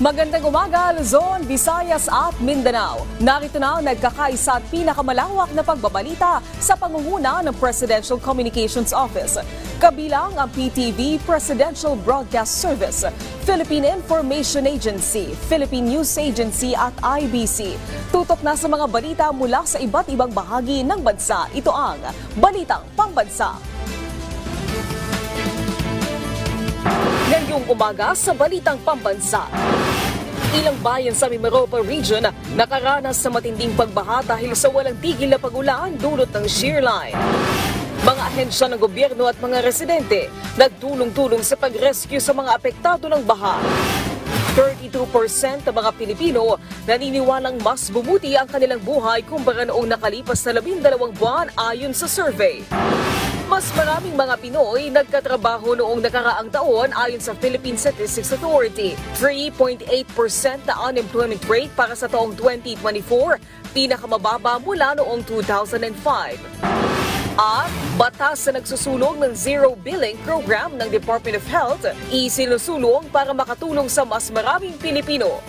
Magandang umaga, Luzon, Visayas at Mindanao. Narito na ang nagkakaisa at pinakamalawak na pagbabalita sa pangunguna ng Presidential Communications Office. Kabilang ang PTV Presidential Broadcast Service, Philippine Information Agency, Philippine News Agency at IBC. Tutok na sa mga balita mula sa iba't ibang bahagi ng bansa. Ito ang Balitang Pambansa. Ngayong umaga sa Balitang Pambansa. Ilang bayan sa Mimaropa Region nakaranas sa matinding pagbaha dahil sa walang tigil na pag-ulan dulot ng shear line. Mga ahensya ng gobyerno at mga residente nagtulong-tulong sa pag-rescue sa mga apektado ng baha. 32% ng mga Pilipino naniniwalang mas bumuti ang kanilang buhay kumpara noong nakalipas na 12 buwan ayon sa survey. Mas maraming mga Pinoy nagkatrabaho noong nakaraang taon ayon sa Philippine Statistics Authority. 3.8% na unemployment rate para sa taong 2024, pinakamababa mula noong 2005. At batas na nagsusulong ng Zero Billing Program ng Department of Health, isinusulong para makatulong sa mas maraming Pilipino.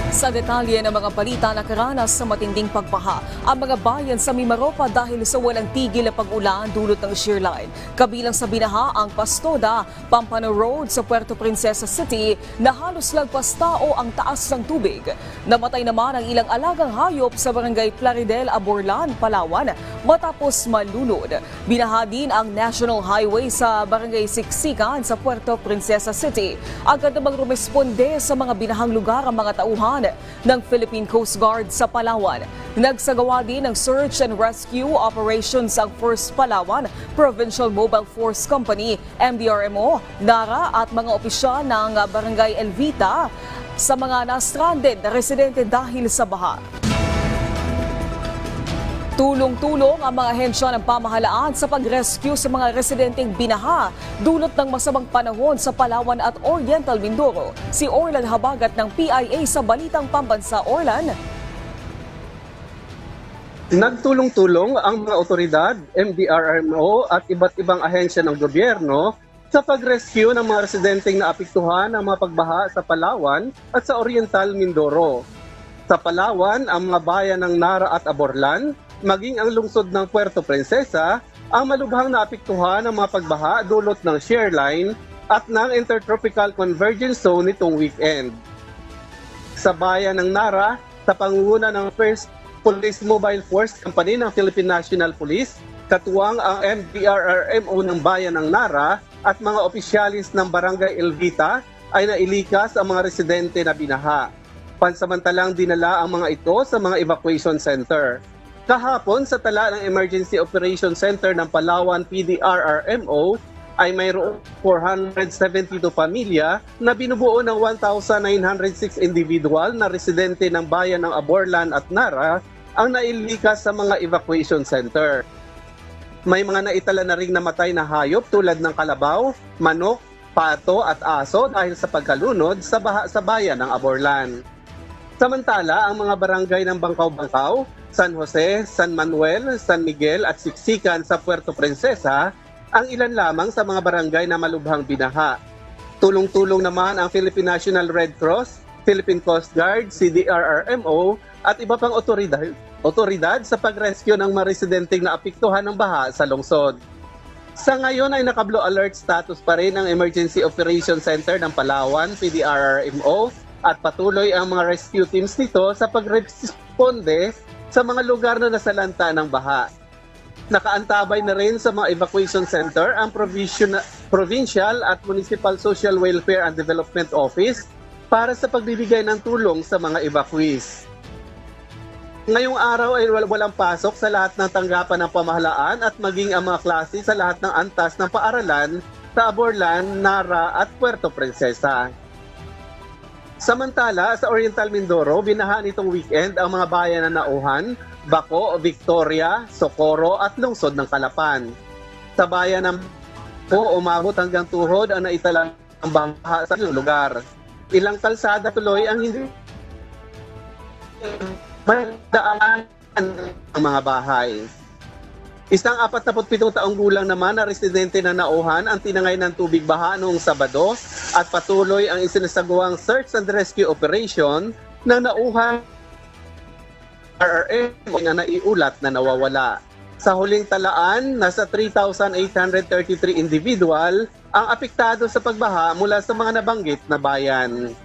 Sa detalye ng mga balita, nakaranas sa matinding pagbaha ang mga bayan sa Mimaropa dahil sa walang tigil na pag-ulan dulot ng shear line. Kabilang sa binaha ang Pastoda, Pampano Road sa Puerto Princesa City na halos lagpas tao ang taas ng tubig. Namatay naman ang ilang alagang hayop sa barangay Plaridel, Aborlan, Palawan matapos malunod. Binaha din ang National Highway sa barangay Siksikan sa Puerto Princesa City. Agad namang rumesponde sa mga binahang lugar ang mga tauhan ng Philippine Coast Guard sa Palawan. Nagsagawa din ng search and rescue operations ang 1st Palawan Provincial Mobile Force Company, MDRMO, NARA at mga opisyal ng Barangay Elvita sa mga na-stranded na residente dahil sa baha. Tulong-tulong ang mga ahensya ng pamahalaan sa pag-rescue sa mga residenteng binaha dulot ng masamang panahon sa Palawan at Oriental Mindoro. Si Orlan Habagat ng PIA sa Balitang Pambansa. Orlan. Nagtulong-tulong ang mga otoridad, MDRMO at iba't ibang ahensya ng gobyerno sa pag-rescue ng mga residenteng naapektuhan ng mga pagbaha sa Palawan at sa Oriental Mindoro. Sa Palawan, ang mga bayan ng Nara at Aborlan, maging ang lungsod ng Puerto Princesa, ang malubhang naapektuhan ng mga pagbaha dulot ng shear line at ng Intertropical Convergence Zone nitong weekend. Sa bayan ng Nara, sa pangunguna ng 1st Police Mobile Force Company ng Philippine National Police, katuwang ang MDRRMO ng bayan ng Nara at mga opisyalis ng Barangay Elvita ay nailikas ang mga residente na binaha. Pansamantalang dinala ang mga ito sa mga evacuation center. Kahapon sa tala ng Emergency Operation Center ng Palawan PDRRMO ay mayroong 472 pamilya na binubuo ng 1,906 individual na residente ng bayan ng Aborlan at Nara ang nailikas sa mga evacuation center. May mga naitala na ring namatay na hayop tulad ng kalabaw, manok, pato at aso dahil sa pagkalunod sa baha sa bayan ng Aborlan. Samantala, ang mga barangay ng Bangkaw-Bangkaw, San Jose, San Manuel, San Miguel at Siksikan sa Puerto Princesa ang ilan lamang sa mga barangay na malubhang binaha. Tulong-tulong naman ang Philippine National Red Cross, Philippine Coast Guard, CDRRMO at iba pang otoridad sa pag-rescue ng mga residenteng naapektuhan ng baha sa lungsod. Sa ngayon ay naka-blue alert status pa rin ang Emergency Operation Center ng Palawan, PDRRMO, at patuloy ang mga rescue teams nito sa pag-responde sa mga lugar na nasalanta ng baha. Nakaantabay na rin sa mga evacuation center ang Provincial at Municipal Social Welfare and Development Office para sa pagbibigay ng tulong sa mga evacuees. Ngayong araw ay walang pasok sa lahat ng tanggapan ng pamahalaan at maging ang mga klase sa lahat ng antas ng paaralan sa Aborlan, Nara at Puerto Princesa. Samantala, sa Oriental Mindoro, binaha nitong weekend ang mga bayan na Nauhan, Baco, Victoria, Socorro at lungsod ng Calapan. Sa bayan ng Baco, umabot hanggang tuhod ang naitalang baha sa lugar. Ilang kalsada tuloy ang hindi madaan ang mga bahay. Isang 47 taong gulang naman na residente na Nauhan ang tinangay ng tubig baha noong Sabado at patuloy ang isinasagawang search and rescue operation na nauhang RRM na naiulat na nawawala. Sa huling talaan, nasa 3,833 individual ang apektado sa pagbaha mula sa mga nabanggit na bayan.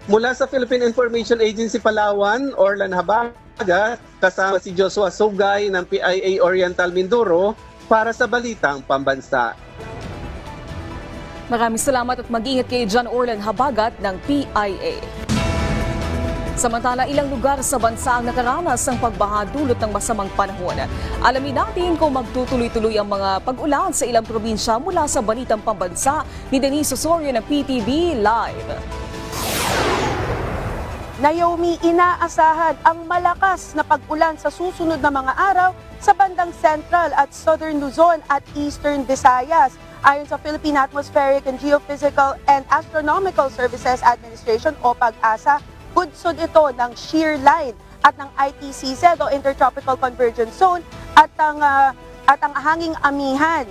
Mula sa Philippine Information Agency Palawan, Orlan Habagat, kasama si Joshua Sugay ng PIA Oriental Mindoro para sa Balitang Pambansa. Maraming salamat at mag-ingat kay John Orlan Habagat ng PIA. Samantala, ilang lugar sa bansa ang nakaranas ng pagbaha dulot ng masamang panahon. Alamin natin kung magtutuloy-tuloy ang mga pag-ulan sa ilang probinsya mula sa Balitang Pambansa ni Denise Osorio ng PTV Live. Naomi, inaasahan ang malakas na pag-ulan sa susunod na mga araw sa bandang Central at Southern Luzon at Eastern Visayas. Ayon sa Philippine Atmospheric and Geophysical and Astronomical Services Administration o PAG-ASA, bunsod ito ng shear line at ng ITCZ o Intertropical Convergence Zone at ang hanging amihan.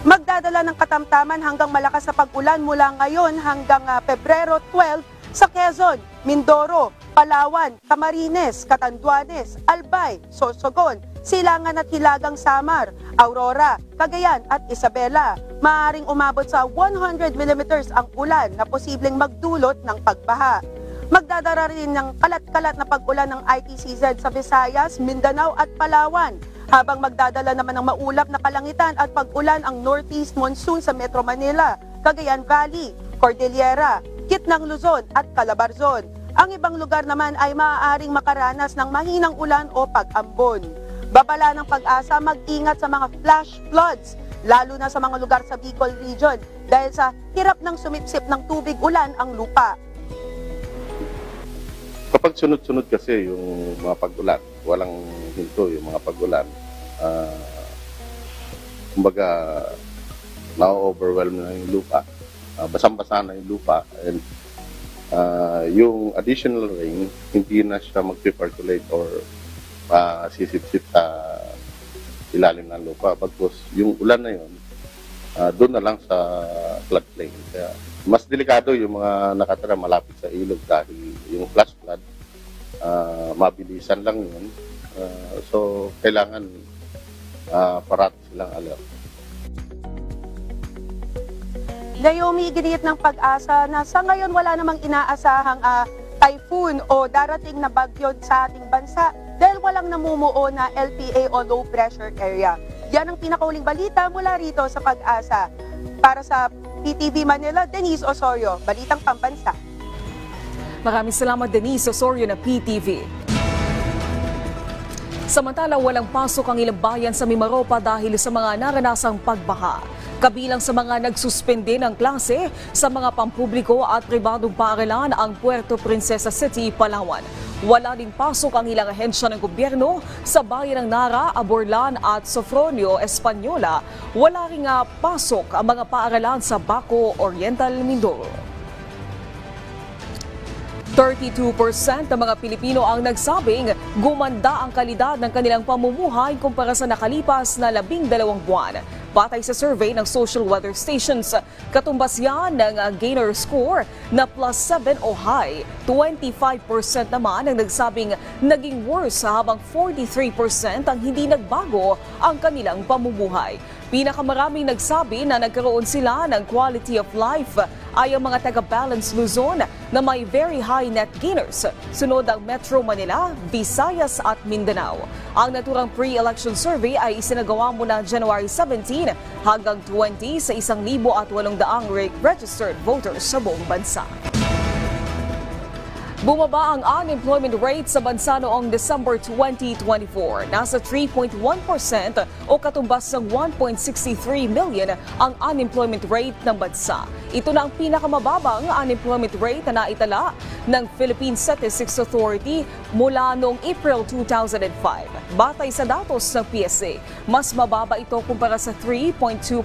Magdadala ng katamtaman hanggang malakas na pag-ulan mula ngayon hanggang Pebrero 12 sa Quezon, Mindoro, Palawan, Camarines, Catanduanes, Albay, Sorsogon, Silangan at Hilagang Samar, Aurora, Cagayan at Isabela. Maaaring umabot sa 100 mm ang ulan na posibleng magdulot ng pagbaha. Magdadala rin ng kalat-kalat na pag-ulan ng ITCZ sa Visayas, Mindanao at Palawan, habang magdadala naman ng maulap na kalangitan at pag-ulan ang Northeast Monsoon sa Metro Manila, Cagayan Valley, Cordillera, Gitnang Luzon at Calabarzon. Ang ibang lugar naman ay maaaring makaranas ng mahinang ulan o pag-ambon. Babala ng PAG-ASA, mag-ingat sa mga flash floods, lalo na sa mga lugar sa Bicol Region dahil sa hirap ng sumipsip ng tubig ulan ang lupa. Kapag sunod-sunod kasi yung mga pag-ulan, walang hinto yung mga pag-ulan, kumbaga na-overwhelm na yung lupa, basang-basa na yung lupa, and yung additional rain, hindi na siya mag-percolate or sisip-sip sa ilalim ng lupa. Bagkus yung ulan na yun, doon na lang sa floodplain. Kaya mas delikado yung mga nakatira malapit sa ilog dahil yung flash flood, mabilisan lang yun. So, kailangan parati silang alert. Naomi, ginit ng PAG-ASA na sa ngayon wala namang inaasahang typhoon o darating na bagyo sa ating bansa dahil walang namumuo na LPA o low pressure area. Yan ang pinakauling balita mula rito sa PAG-ASA. Para sa PTV Manila, Denise Osorio, Balitang Pambansa. Maraming salamat, Denise Osorio ng PTV. Samantala, walang pasok ang ilang bayan sa Mimaropa dahil sa mga naranasang pagbaha. Kabilang sa mga nagsuspende ng klase sa mga pampubliko at pribadong paaralan ang Puerto Princesa City, Palawan. Wala ding pasok ang ilang ahensya ng gobyerno sa bayan ng Nara, Aborlan at Sofronio, Española. Wala ring pasok ang mga paaralan sa Baco, Oriental Mindoro. 32% ng mga Pilipino ang nagsabing gumanda ang kalidad ng kanilang pamumuhay kumpara sa nakalipas na 12 buwan. Batay sa survey ng social weather stations, katumbas yan ng gainer score na +7 o high. 25% naman ang nagsabing naging worse habang 43% ang hindi nagbago ang kanilang pamumuhay. Pinakamaraming nagsabi na nagkaroon sila ng quality of life ay ang mga taga-Balance Luzon na may very high net gainers. Sunod ang Metro Manila, Visayas at Mindanao. Ang naturang pre-election survey ay isinagawa mula January 17 hanggang 20 sa 1,800 registered voters sa buong bansa. Bumaba ang unemployment rate sa bansa noong December 2024. Nasa 3.1% o katumbas ng 1.63 million ang unemployment rate ng bansa. Ito na ang pinakamababang unemployment rate na naitala ng Philippine Statistics Authority mula noong April 2005. Batay sa datos ng PSA, mas mababa ito kumpara sa 3.2%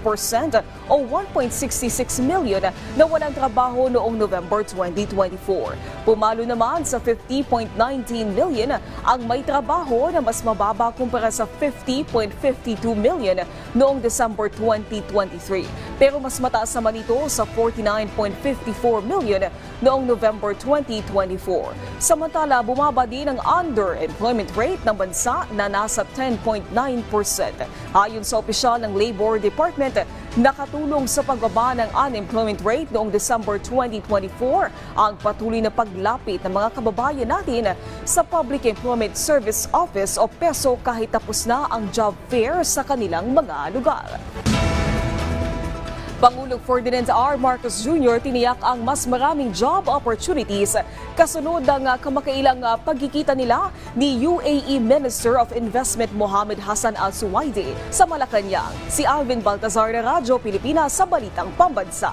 o 1.66 million na walang trabaho noong November 2024. Pumalo naman sa 50.19 million ang may trabaho na mas mababa kumpara sa 50.52 million noong December 2023. Pero mas mataas naman ito sa 49.54 million noong November 2024. Samantala, bumaba din ang underemployment rate ng bansa na nasa 10.9%. Ayon sa opisyal ng Labor Department, nakatulong sa pagbaba ng unemployment rate noong December 2024 ang patuloy na paglapit ng mga kababayan natin sa Public Employment Service Office o PESO kahit tapos na ang job fair sa kanilang mga lugar. Pangulong Ferdinand R. Marcos Jr. tiniyak ang mas maraming job opportunities kasunod ng kamakailang pagkikita nila ni UAE Minister of Investment Mohammed Hassan Al-Suwaidi sa Malacanang. Si Alvin Baltazar na Radyo Pilipinas sa Balitang Pambansa.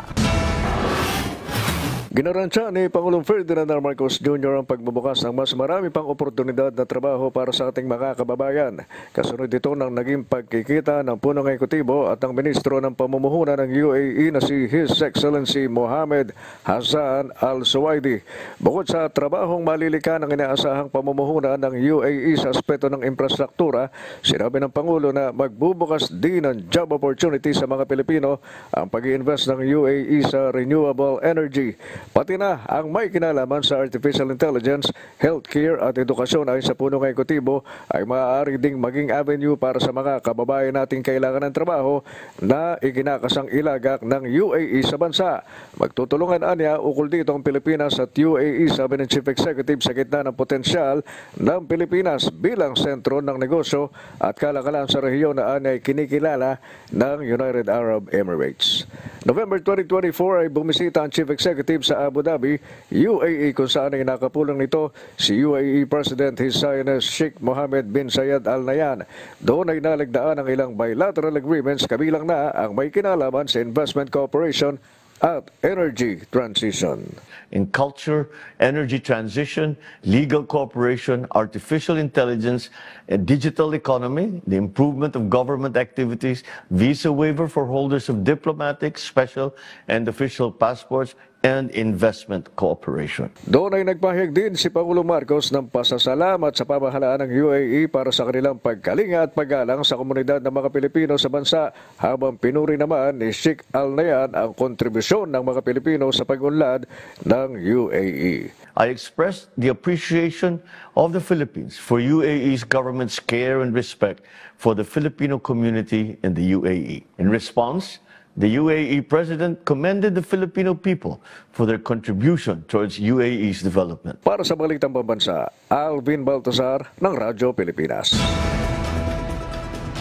Ginaransya ni Pangulong Ferdinand R. Marcos Jr. ang pagbubukas ng mas marami pang oportunidad na trabaho para sa ating mga kababayan. Kasunod ito ng naging pagkikita ng punong ekutibo at ng ministro ng pamumuhunan ng UAE na si His Excellency Mohammed Hassan Al-Suwaidi. Bukod sa trabahong malilikan ng inaasahang pamumuhunan ng UAE sa aspeto ng infrastruktura, sinabi ng Pangulo na magbubukas din ng job opportunity sa mga Pilipino ang pag-i-invest ng UAE sa renewable energy. Pati na ang may kinalaman sa artificial intelligence, healthcare at edukasyon ayon sa punong ekutibo ay maaari ding maging avenue para sa mga kababayan nating kailangan ng trabaho na ikinakasang ilagak ng UAE sa bansa. Magtutulungan anya ukol dito ang Pilipinas at UAE, sabi ng Chief Executive, sa gitna ng potensyal ng Pilipinas bilang sentro ng negosyo at kalakalan sa rehiyon na ay kinikilala ng United Arab Emirates. November 2024 ay bumisita ang Chief Executive sa Abu Dhabi, UAE, kung saan ay nakapulong nito si UAE President His Highness Sheikh Mohammed bin Zayed Al Nahyan. Doon ay naligdaan ang ilang bilateral agreements kabilang na ang may kinalaman sa investment cooperation at energy transition. In culture, energy transition, legal cooperation, artificial intelligence, and digital economy, the improvement of government activities, visa waiver for holders of diplomatic, special, and official passports, and investment cooperation. Doon ay nagpahayag din si Pangulong Marcos ng pasasalamat sa pamahalaan ng UAE para sa kanilang pagkalinga at paggalang sa komunidad ng mga Pilipino sa bansa, habang pinuri naman ni Sheikh Al Nahyan ang kontribusyon ng mga Pilipino sa pag-unlad ng UAE. I expressed the appreciation of the Philippines for UAE's government's care and respect for the Filipino community in the UAE. In response, the UAE President commended the Filipino people for their contribution towards UAE's development. Para sa Balitang Pambansa, Alvin Baltazar ng Radyo Pilipinas.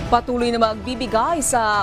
Patuloy na pagbibigay sa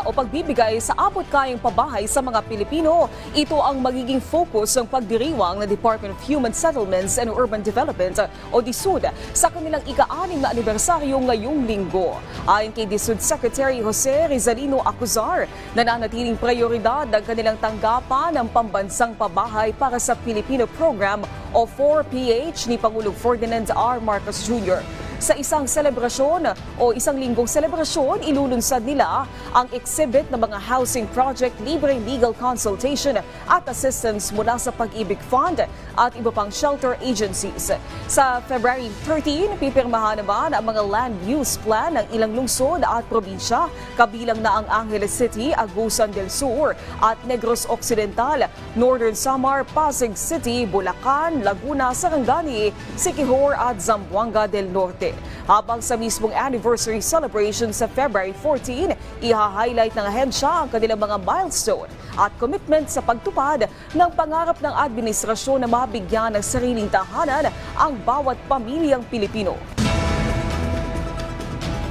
abot-kayang pabahay sa mga Pilipino. Ito ang magiging focus ng pagdiriwang ng Department of Human Settlements and Urban Development o DSUD sa kanilang ika-6 na anibersaryo ngayong linggo. Ayon kay DSUD Secretary Jose Rizalino Acuzar, nananatiling prioridad ang kanilang tanggapan ng pambansang pabahay para sa Filipino Program o 4PH ni Pangulong Ferdinand R. Marcos Jr. Sa isang selebrasyon o isang linggong selebrasyon, ilulunsad nila ang exhibit ng mga housing project, libreng legal consultation at assistance mula sa Pag-ibig Fund at iba pang shelter agencies. Sa February 13, pipirmahan naman ang mga land use plan ng ilang lungsod at probinsya, kabilang na ang Angeles City, Agusan del Sur at Negros Occidental, Northern Samar, Pasig City, Bulacan, Laguna, Sarangani, Siquijor at Zamboanga del Norte. Habang sa mismong anniversary celebration sa February 14, iha-highlight ng ahensya ang kanilang mga milestone at commitment sa pagtupad ng pangarap ng administrasyon na mabigyan ng sariling tahanan ang bawat pamilyang Pilipino.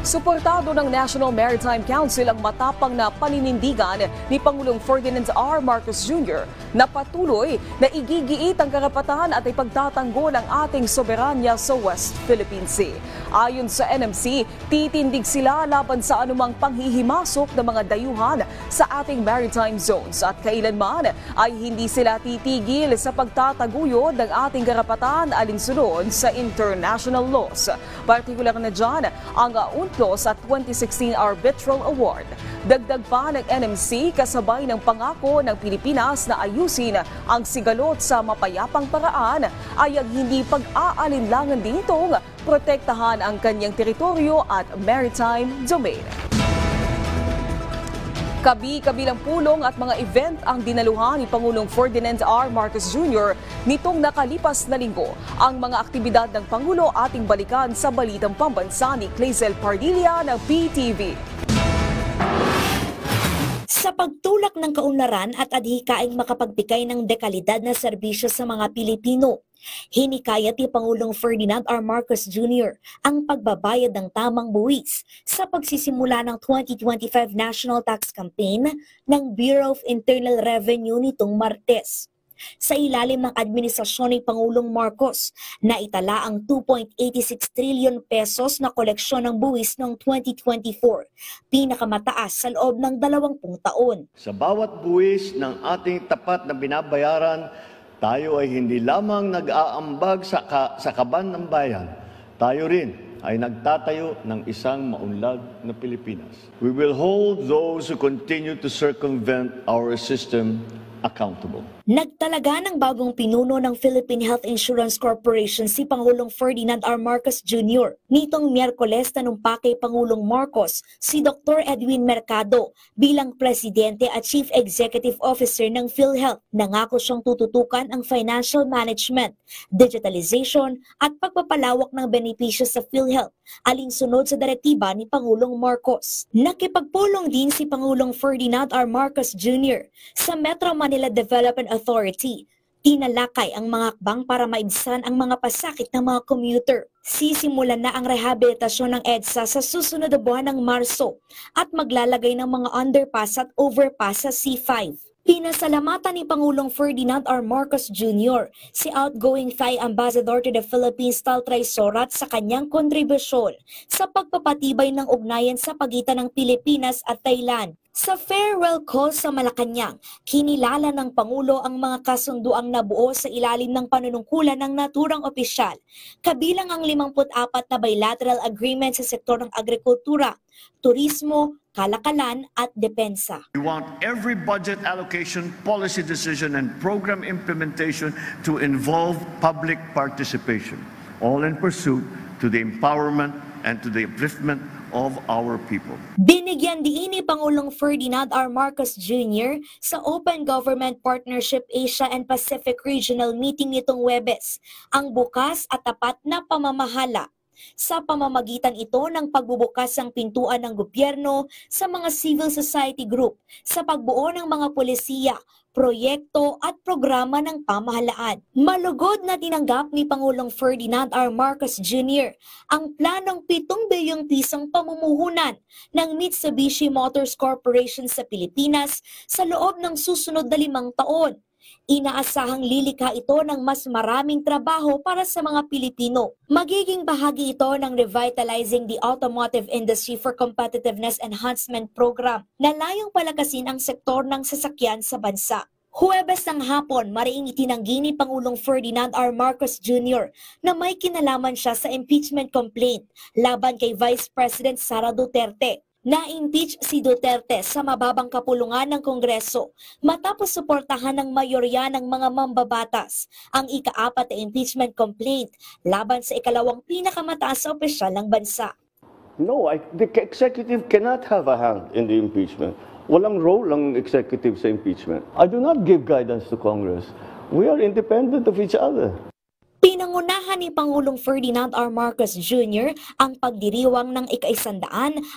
Suportado ng National Maritime Council ang matapang na paninindigan ni Pangulong Ferdinand R. Marcos Jr. na patuloy na igigiit ang karapatan at ipagtatanggol ang ating soberanya sa West Philippine Sea. Ayon sa NMC, titindig sila laban sa anumang panghihimasok ng mga dayuhan sa ating maritime zones at kailanman ay hindi sila titigil sa pagtataguyod ng ating karapatan alinsunod sa international laws. Partikular na dyan ang UNCLOS at 2016 Arbitral Award. Dagdag pa ng NMC kasabay ng pangako ng Pilipinas na ayusin ang sigalot sa mapayapang paraan ay ang hindi pag-aalinlangan ditong protektahan ang kanyang teritoryo at maritime domain. Kabilang pulong at mga event ang dinaluhan ni Pangulong Ferdinand R. Marcos Jr. nitong nakalipas na linggo. Ang mga aktibidad ng Pangulo ating balikan sa Balitang Pambansa ni Clazel Pardilla ng PTV. Sa pagtulak ng kaunlaran at adhikaing makapagbigay ng dekalidad na serbisyo sa mga Pilipino, hinikayat ni Pangulong Ferdinand R. Marcos Jr. ang pagbabayad ng tamang buwis sa pagsisimula ng 2025 National Tax Campaign ng Bureau of Internal Revenue nitong Martes. Sa ilalim ng administrasyon ni Pangulong Marcos, naitala ang 2.86 trillion pesos na koleksyon ng buwis noong 2024, pinakamataas sa loob ng 20 taon. Sa bawat buwis ng ating tapat na binabayaran, tayo ay hindi lamang nag-aambag sa kaban ng bayan, tayo rin ay nagtatayo ng isang maunlad na Pilipinas. We will hold those who continue to circumvent our system accountable. Nagtalaga ng bagong pinuno ng Philippine Health Insurance Corporation si Pangulong Ferdinand R. Marcos Jr. Nitong Miyerkules tanumpa kay Pangulong Marcos si Dr. Edwin Mercado bilang Presidente at Chief Executive Officer ng PhilHealth. Nangako siyang tututukan ang financial management, digitalization at pagpapalawak ng benepisyo sa PhilHealth alinsunod sa direktiba ni Pangulong Marcos. Nakipagpulong din si Pangulong Ferdinand R. Marcos Jr. sa Metro Manila Development Authority. Tinalakay ang mga hakbang para maibsan ang mga pasakit ng mga commuter. Sisimulan na ang rehabilitasyon ng EDSA sa susunod na buwan ng Marso at maglalagay ng mga underpass at overpass sa C5. Pinasalamatan ni Pangulong Ferdinand R. Marcos Jr. si outgoing Thai Ambassador to the Philippines Taltray Sorat sa kanyang kontribusyon sa pagpapatibay ng ugnayan sa pagitan ng Pilipinas at Thailand. Sa farewell call sa Malacanang, kinilala ng Pangulo ang mga kasunduang nabuo sa ilalim ng panunungkulan ng naturang opisyal, kabilang ang 54 na bilateral agreement sa sektor ng agrikultura, turismo, kalakalan at depensa. We want every budget allocation, policy decision, and program implementation to involve public participation, all in pursuit to the empowerment and to the upliftment of our people. Binigyan diin ni Pangulong Ferdinand R. Marcos Jr. sa Open Government Partnership Asia and Pacific Regional Meeting nitong Huwebes ang bukas at tapat na pamamahala. Sa pamamagitan ito ng pagbubukas ng pintuan ng gobyerno sa mga civil society group sa pagbuo ng mga polisiya, proyekto at programa ng pamahalaan. Malugod na tinanggap ni Pangulong Ferdinand R. Marcos Jr. ang planong 7 bilyong pisong pamumuhunan ng Mitsubishi Motors Corporation sa Pilipinas sa loob ng susunod na 5 taon. Inaasahang lilikha ito ng mas maraming trabaho para sa mga Pilipino. Magiging bahagi ito ng Revitalizing the Automotive Industry for Competitiveness Enhancement Program na layong palakasin ang sektor ng sasakyan sa bansa. Huwebes ng hapon, mariing itinanggi ni Pangulong Ferdinand R. Marcos Jr. na may kinalaman siya sa impeachment complaint laban kay Vice President Sara Duterte. Na-impeach si Duterte sa mababang kapulungan ng Kongreso matapos suportahan ng mayorya ng mga mambabatas ang ika-4 na impeachment complaint laban sa ikalawang pinakamataas na opisyal ng bansa. No, the executive cannot have a hand in the impeachment. Walang role ang executive sa impeachment. I do not give guidance to Congress. We are independent of each other. Pinangunahan ni Pangulong Ferdinand R. Marcos Jr. ang pagdiriwang ng ika-100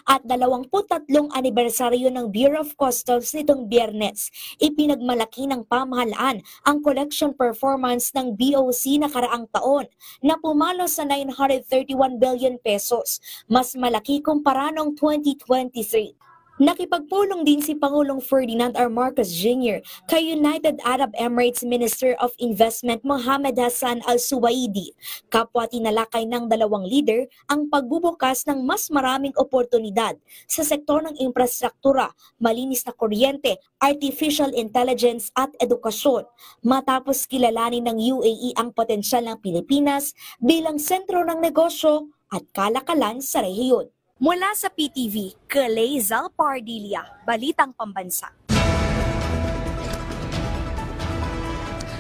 at 23 anibersaryo ng Bureau of Customs nitong Biyernes. Ipinagmalaki ng pamahalaan ang collection performance ng BOC na karaang taon na pumalo sa 931 billion pesos, mas malaki kumpara noong 2023. Nakipagpulong din si Pangulong Ferdinand R. Marcos Jr. kay United Arab Emirates Minister of Investment Mohammed Hassan Al Suwaidi. Kapwa tinalakay ng dalawang leader ang pagbubukas ng mas maraming oportunidad sa sektor ng infrastruktura, malinis na kuryente, artificial intelligence at edukasyon, matapos kilalanin ng UAE ang potensyal ng Pilipinas bilang sentro ng negosyo at kalakalan sa rehiyon. Mula sa PTV, Kalay Zalpardilia, Balitang Pambansa.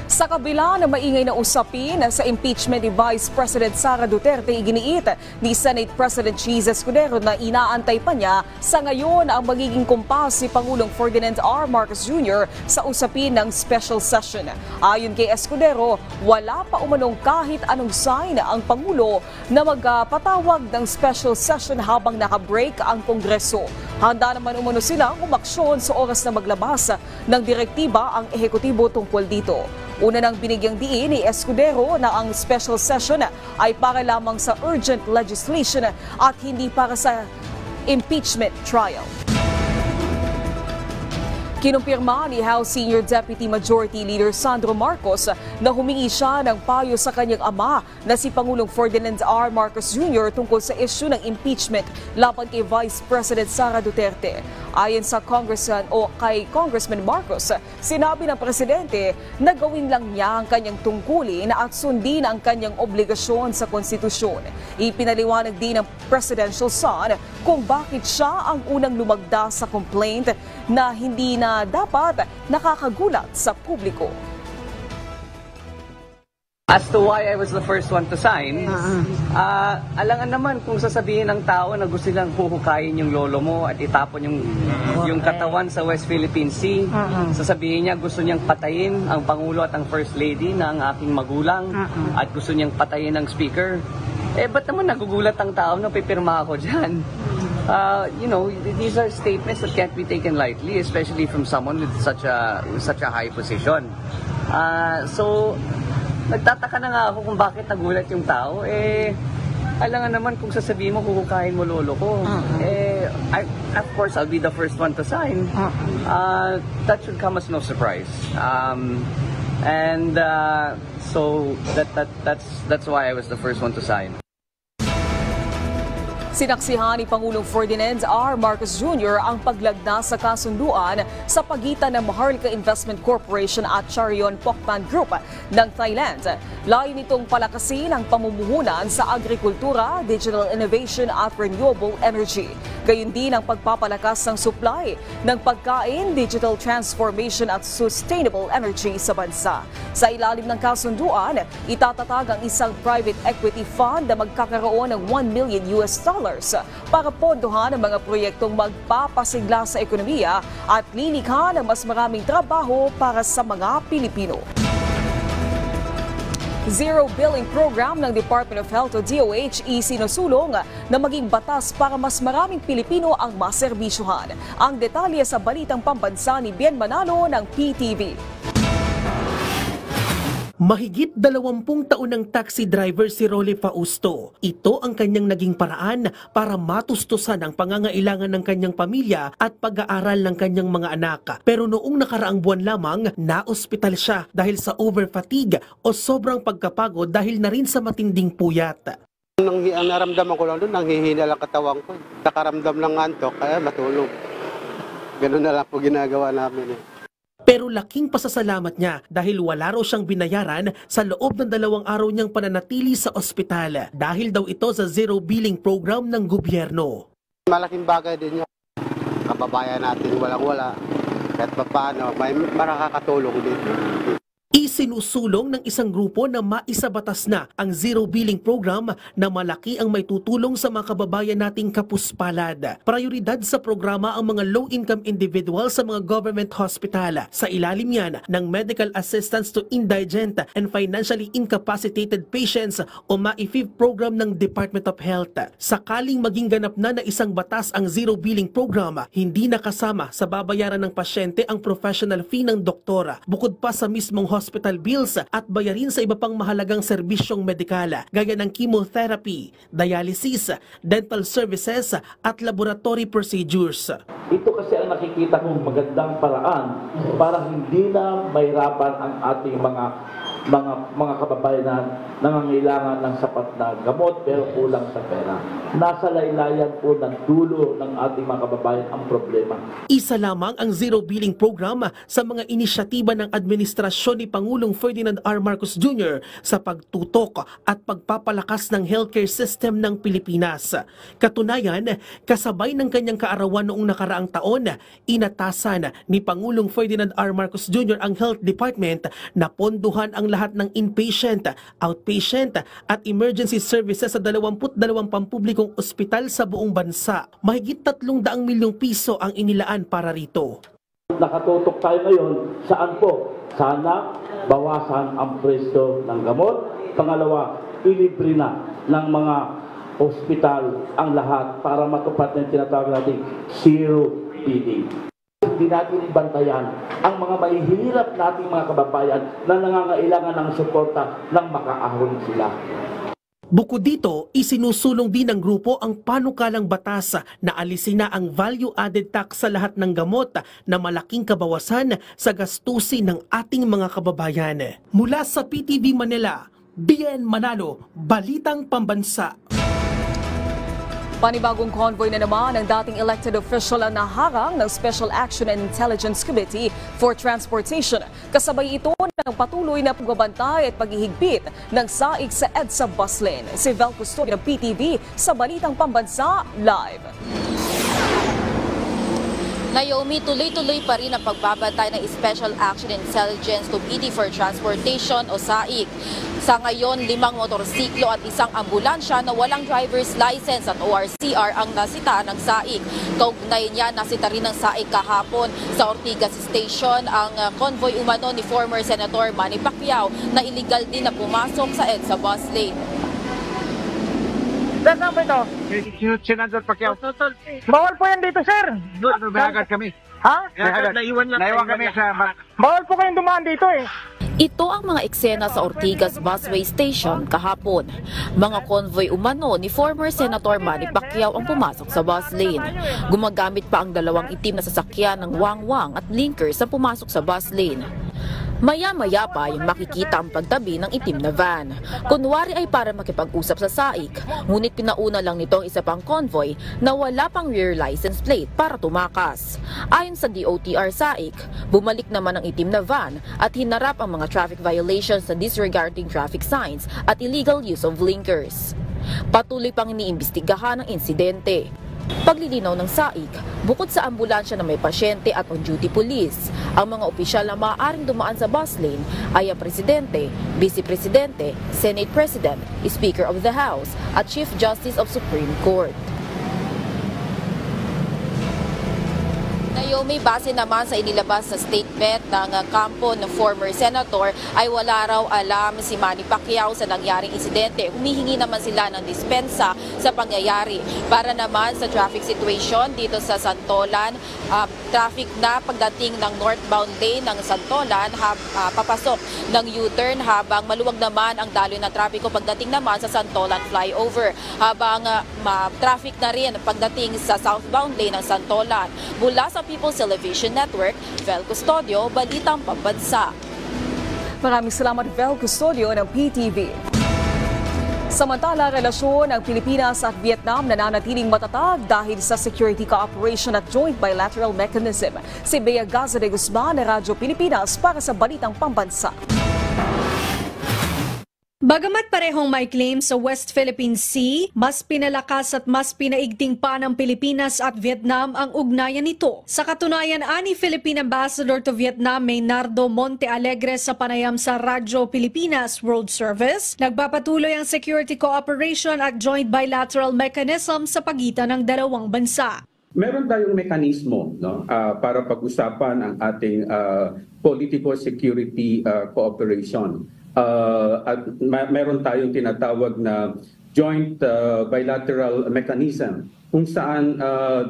Sa kabila ng maingay na usapin sa impeachment ni Vice President Sara Duterte, iginiit ni Senate President Cheese Escudero na inaantay pa niya sa ngayon ang magiging kumpas si Pangulong Ferdinand R. Marcos Jr. sa usapin ng special session. Ayon kay Escudero, wala pa umanong kahit anong sign ang Pangulo na magpatawag ng special session habang nakabreak ang Kongreso. Handa naman umano silang umaksyon sa oras na maglabas ng direktiba ang ehekutibo tungkol dito. Una nang binigyang diin ni Escudero na ang special session ay para lamang sa urgent legislation at hindi para sa impeachment trial. Kinumpirma ni House Senior Deputy Majority Leader Sandro Marcos na humingi siya ng payo sa kanyang ama na si Pangulong Ferdinand R. Marcos Jr. tungkol sa issue ng impeachment laban kay Vice President Sara Duterte. Ayon sa Congressman Marcos, sinabi ng presidente na gawin lang niya ang kanyang tungkulin at sundin ang kanyang obligasyon sa konstitusyon. Ipinaliwanag din ng presidential son kung bakit siya ang unang lumagda sa complaint na hindi na dapat nakakagulat sa publiko. As to why I was the first one to sign, alangan naman kung sasabihin ng tao na gusto nilang huhukayin yung lolo mo at itapon yung katawan sa West Philippine Sea, sasabihin niya gusto niyang patayin ang Pangulo at ang First Lady na ang aking magulang at gusto niyang patayin ang Speaker. Ba't naman nagugulat ang tao na pipirma ako dyan? These are statements that can't be taken lightly, especially from someone with such a high position. So, nagtataka na nga ako kung bakit nagulat yung tao. Alangan naman kung sasabihin mo, huhukayin mo lolo ko. Of course, I'll be the first one to sign. That should come as no surprise. So that's why I was the first one to sign. Sinaksihan ni Pangulong Ferdinand R. Marcos Jr. ang paglagda sa kasunduan sa pagitan ng Maharlika Investment Corporation at Charion Pokpan Group ng Thailand. Layo nitong palakasin ang pamumuhunan sa agrikultura, digital innovation at renewable energy. Gayun din ang pagpapalakas ng supply ng pagkain, digital transformation at sustainable energy sa bansa. Sa ilalim ng kasunduan, itatatag ang isang private equity fund na magkakaroon ng $1 million para pondohan ang mga proyektong magpapasigla sa ekonomiya at lilikha ng mas maraming trabaho para sa mga Pilipino. Zero Billing Program ng Department of Health o DOH isinusulong na maging batas para mas maraming Pilipino ang maserbisyohan. Ang detalye sa Balitang Pambansa ni Bien Manalo ng PTV. Mahigit 20 taon ng taxi driver si Rolly Fausto. Ito ang kanyang naging paraan para matustusan ang pangangailangan ng kanyang pamilya at pag-aaral ng kanyang mga anak. Pero noong nakaraang buwan lamang, na-ospital siya dahil sa overfatigue o sobrang pagkapagod dahil na rin sa matinding puyat. Ang naramdaman ko lang doon, nanghihina lang katawan ko. Nakaramdam lang antok, kaya matulog. Ganun na lang po ginagawa namin. Pero laking pasasalamat niya dahil wala raw siyang binayaran sa loob ng 2 araw niyang pananatili sa ospital dahil daw ito sa zero billing program ng gobyerno. Malaking bagay din yun. Kababayan natin walang-wala. Kahit paano, may makakatulong din. Isinusulong ng isang grupo na maisabatas na ang zero billing program na malaki ang may tutulong sa mga kababayan nating kapuspalad. Prioridad sa programa ang mga low-income individuals sa mga government hospital. Sa ilalim yan ng Medical Assistance to Indigent and Financially Incapacitated Patients o MAIFIP program ng Department of Health. Sakaling maging ganap na isang batas ang zero billing program, hindi nakasama sa babayaran ng pasyente ang professional fee ng doktora. Bukod pa sa mismong hospital hospital bills at bayarin sa iba pang mahalagang serbisyong medikal gaya ng chemotherapy, dialysis, dental services at laboratory procedures. Ito kasi ang nakikita kong magandang paraan para hindi na mahirapan ang ating mga kababayan na nangangailangan ng sapat na gamot pero kulang sa pera. Nasa laylayan po ng dulo ng ating mga kababayan ang problema. Isa lamang ang zero billing program sa mga inisyatiba ng administrasyon ni Pangulong Ferdinand R. Marcos Jr. sa pagtutok at pagpapalakas ng healthcare system ng Pilipinas. Katunayan, kasabay ng kanyang kaarawan noong nakaraang taon, inatasan ni Pangulong Ferdinand R. Marcos Jr. ang Health Department na ponduhan ang lahat ng inpatient, outpatient at emergency services sa 22 pampublikong ospital sa buong bansa. Mahigit 300 milyong piso ang inilaan para rito. Nakatutok tayo ngayon saan po? Sana bawasan ang presyo ng gamot. Pangalawa, ilibre na ng mga ospital ang lahat para matupad ng tinatawag natin zero billing. Hindi natin ibantayan ang mga mahihirap nating mga kababayan na nangangailangan ng suporta ng makaahon sila. Bukod dito, isinusulong din ng grupo ang panukalang batas na alisin na ang value-added tax sa lahat ng gamot na malaking kabawasan sa gastusin ng ating mga kababayan. Mula sa PTV Manila, Bien Manalo, Balitang Pambansa. Panibagong convoy na naman ang dating elected official ang naharang ng Special Action and Intelligence Committee for Transportation. Kasabay ito ng patuloy na pagbabantay at paghihigpit ng saig sa EDSA bus lane. Si Vel Custodio ng PTV sa Balitang Pambansa Live. Naomi, tuloy-tuloy pa rin ang pagbabantay ng Special Action and Intelligence Committee for Transportation o SAIC. Sa ngayon, 5 motorsiklo at 1 ambulansya na walang driver's license at ORCR ang nasita ng SAIC. Kaugnay niya, nasita rin ng SAIC kahapon sa Ortigas Station ang convoy umano ni former Senator Manny Pacquiao na illegal din na pumasok sa EDSA bus lane. Saan ba ito? Senador Pacquiao. Bawal po yan dito, sir. May kami. Ha? Naiwan kami sa... Bawal po kayong dumaan dito eh. Ito ang mga eksena sa Ortigas Busway Station kahapon. Mga convoy umano ni former Senator Manny Pacquiao ang pumasok sa bus lane. Gumagamit pa ang 2 itim na sasakyan ng wangwang at blinkers ang pumasok sa bus lane. Maya-maya pa yung makikita ang pagtabi ng itim na van. Kunwari ay para makipag-usap sa SAIC, ngunit pinauna lang nito ang isa pang convoy na wala pang rear license plate para tumakas. Ayon sa DOTR SAIC, bumalik naman ang itim na van at hinarap ang mga traffic violations na disregarding traffic signs at illegal use of blinkers. Patuloy pang iniimbestigahan ang insidente. Paglilinaw ng SAIC, bukod sa ambulansya na may pasyente at on-duty police, ang mga opisyal na maaaring dumaan sa bus lane ay ang Presidente, Vice Presidente, Senate President, Speaker of the House at Chief Justice of Supreme Court. Naomi, base naman sa inilabas sa statement ng kampo ng former senator ay wala raw alam si Manny Pacquiao sa nangyaring insidente. Humihingi naman sila ng dispensa sa pangyayari. Para naman sa traffic situation dito sa Santolan, traffic na pagdating ng northbound lane ng Santolan, papasok ng U-turn habang maluwag naman ang daloy ng trapiko pagdating naman sa Santolan flyover. Habang traffic na rin pagdating sa southbound lane ng Santolan. Mula sa People's Television Network, Vel Custodio, Balitang Pambansa. Maraming salamat, Vel Custodio ng PTV. Samantala, relasyon ng Pilipinas at Vietnam nananatiling matatag dahil sa security cooperation at joint bilateral mechanism. Si Bea Gaza de Guzman ng Radyo Pilipinas para sa Balitang Pambansa. Bagamat parehong may claim sa West Philippine Sea, mas pinalakas at mas pinaigting pa ng Pilipinas at Vietnam ang ugnayan nito. Sa katunayan, ani Philippine Ambassador to Vietnam Maynardo Monte Alegre sa panayam sa Radyo Pilipinas World Service, nagpapatuloy ang security cooperation at joint bilateral mechanism sa pagitan ng dalawang bansa. Meron tayong mekanismo para pag-usapan ang ating political security cooperation. At meron tayong tinatawag na joint bilateral mechanism kung saan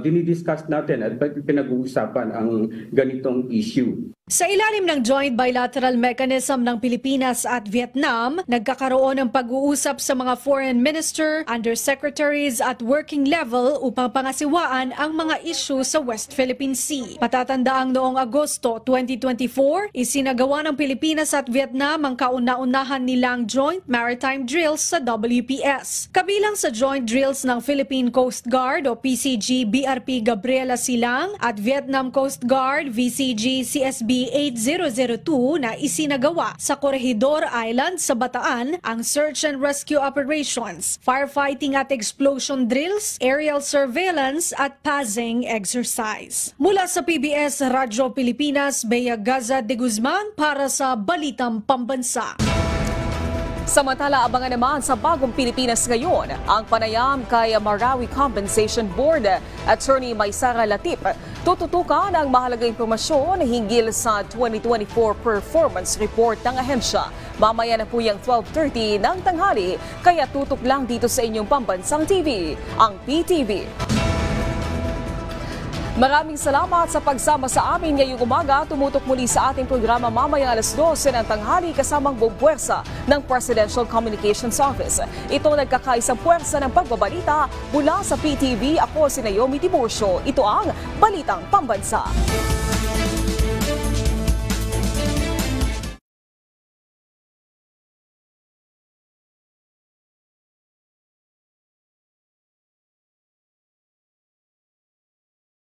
dinidiscuss natin at pinag-uusapan ang ganitong issue. Sa ilalim ng Joint Bilateral Mechanism ng Pilipinas at Vietnam, nagkakaroon ng pag-uusap sa mga foreign minister, undersecretaries at working level upang pangasiwaan ang mga issue sa West Philippine Sea. Patatandaang noong Agosto 2024, isinagawa ng Pilipinas at Vietnam ang kauna-unahan nilang Joint Maritime Drills sa WPS. Kabilang sa joint drills ng Philippine Coast Guard o PCG BRP Gabriela Silang at Vietnam Coast Guard VCG CSB 8002 na isinagawa sa Corregidor Island sa Bataan ang search and rescue operations, firefighting at explosion drills, aerial surveillance at passing exercise. Mula sa PBS Radyo Pilipinas, Bea Gaza de Guzman para sa Balitang Pambansa. Samantala, abangan naman sa Bagong Pilipinas ngayon ang panayam kay Marawi Compensation Board. Attorney Maysara Latip, tututukan ang mahalagang impormasyon hinggil sa 2024 performance report ng ahensya. Mamaya na po yung 12:30 ng tanghali, kaya tutok lang dito sa inyong pambansang TV, ang PTV. Maraming salamat sa pagsama sa amin ngayong umaga. Tumutok muli sa ating programa mamayang alas 12 ng tanghali kasamang buong puwersa ng Presidential Communications Office. Ito nagkakaisang puwersa ng pagbabalita mula sa PTV. Ako si Naomi Tiburcio. Ito ang Balitang Pambansa.